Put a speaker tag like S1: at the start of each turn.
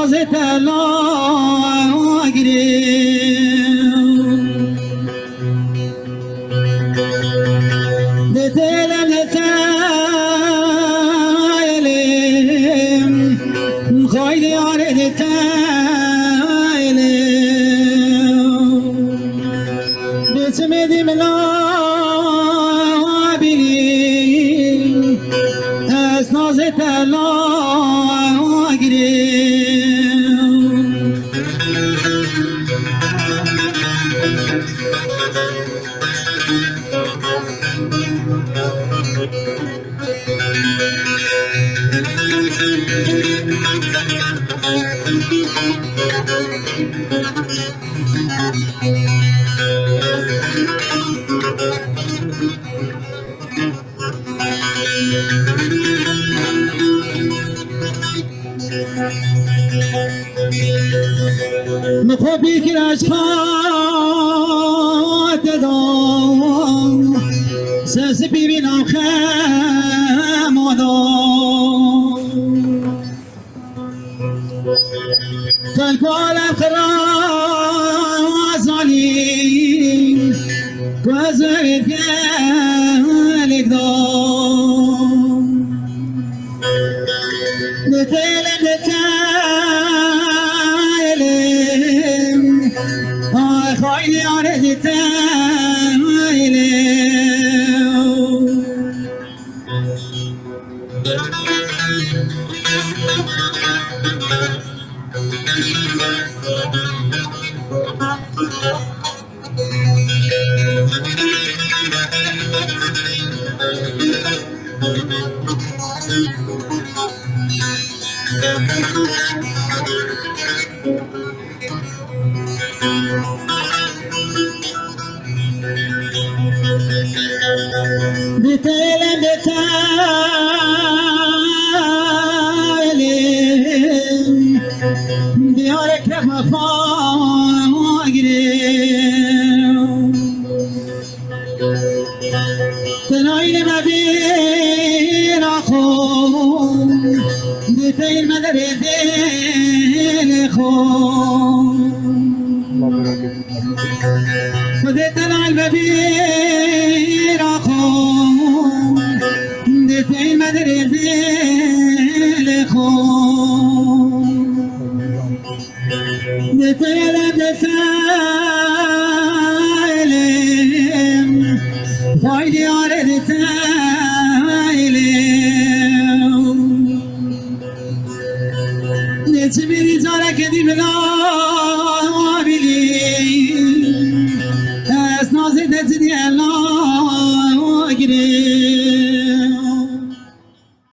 S1: نازت لاغریم دلم دتایلم خیلی آره دتایلم دتمدیم لابیلیم از نازت لاغریم مخبی که اشکات دادم سس ببینم خمادم فالکالم خرازانی گذارید گلک دام نتیلم نتیلم خیلی آره نتیلم دتایلم دتایلم دیاره که مفاگرم تنایل مبین آخون دتایل مدر دل خون خودت المبین آخون دتایل مدر دل خون دتایلم دتایلم فایدی آره دتایلم نچه بیری زاره کدی بلا بیلی از نازی دزدی الله گیری